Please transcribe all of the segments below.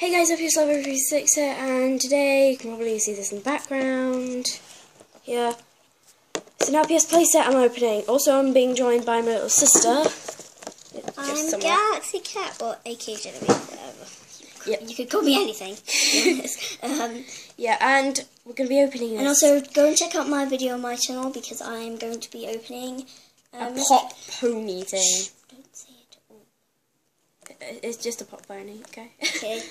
Hey guys, up here's Lover36 here, and today you can probably see this in the background. Here. It's an LPS playset I'm opening. Also, I'm being joined by my little sister. I'm Galaxy Cat, or aka Genevieve, whatever. Yep. You could call me anything. Yeah, and we're going to be opening this. And also, go and check out my video on my channel because I'm going to be opening a pop pony thing. Shh, don't say it. It's just a pop pony, okay? Okay.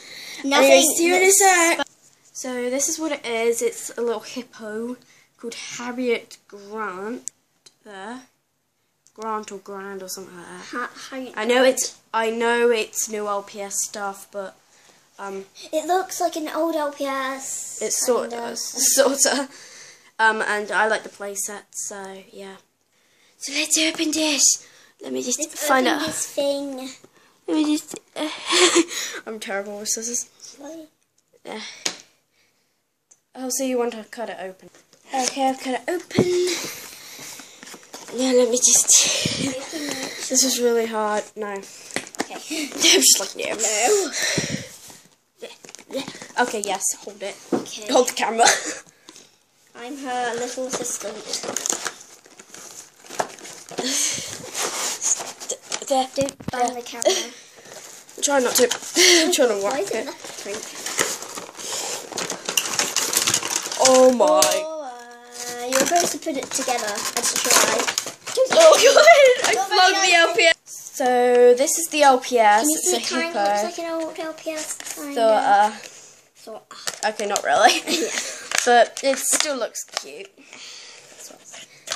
Anyway, see you in a sec. So this is what it is. It's a little hippo called Harriet Grant. There, Grant or Grand or something like that. I know it's new LPS stuff, but it looks like an old LPS. It's sorta. And I like the playset, so yeah. So let's open this. Let me just find out this thing. Let me just. I'm terrible with scissors. I'll see you want to cut it open. Okay, I've cut it open. Yeah, let me just. This is really hard. No. Okay. I'm just like, no. Okay, yes, hold it. Okay. Hold the camera. I'm her little assistant. There. Don't bang the camera. I'm trying not to. I'm trying to Why whack is it. that drink? Oh my. Oh, you're supposed to put it together and try. Oh god, I plugged the LPS. So this is the LPS. Can you It's see a it kind of hippo. looks like an old LPS? Kinda. Okay, not really. Yeah. But it still looks cute.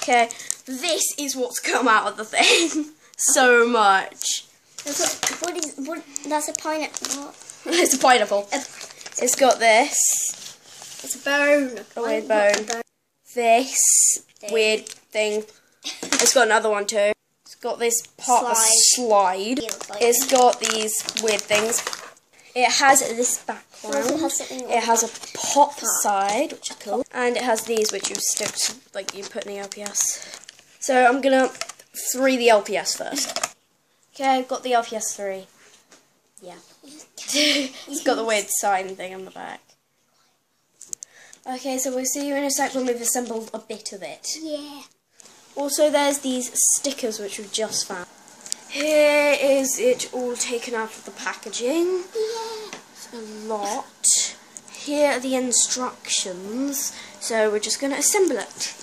Okay, this is what's come out of the thing. So much. That's a pineapple. What? It's a pineapple. It's got this. It's a bone. A weird bone. This weird thing. It's got another one too. It's got this part slide. It's got these weird things. It has this background. It has a pop side, which is cool. And it has these, which you stick to, like you put in the LPS. So I'm gonna 3 the LPS first. Okay, I've got the LPS 3. Yeah. It's got the weird sign thing on the back. Okay, so we'll see you in a sec when we've assembled a bit of it. Yeah. Also, there's these stickers which we've just found. Here is it all taken out of the packaging. Yeah. It's a lot. Here are the instructions. So we're just going to assemble it.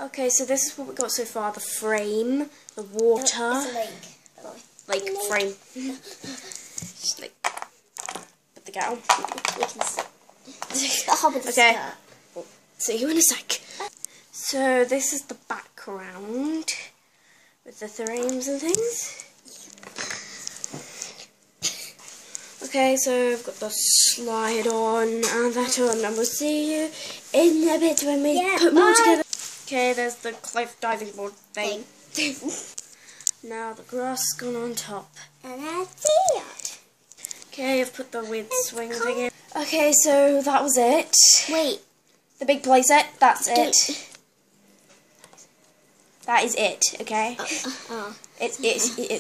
Okay, so this is what we've got so far. The frame, the water. It's a lake. Like frame. Just like put the gown. Okay. See you in a sec. So this is the background with the frames and things. Okay, so I've got the slide on and that on, and we'll see you in a bit when we put more together. Okay, there's the cliff diving board thing. Now the grass gone on top. And that's it. Okay, I've put the weird swing thing in. Okay, so that was it. Wait. The big playset, that's it. That is it, okay? It's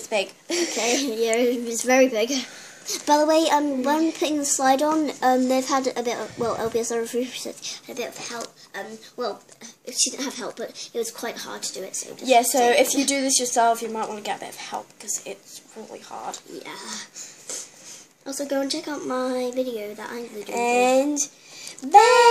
big. Okay, yeah, it's very big. By the way, when putting the slide on, they've had a bit of, well, LPS had a bit of help. Well, she didn't have help, but it was quite hard to do it. So yeah, so if you do this yourself, you might want to get a bit of help because it's really hard. Yeah. Also, go and check out my video that I'm doing. And bye!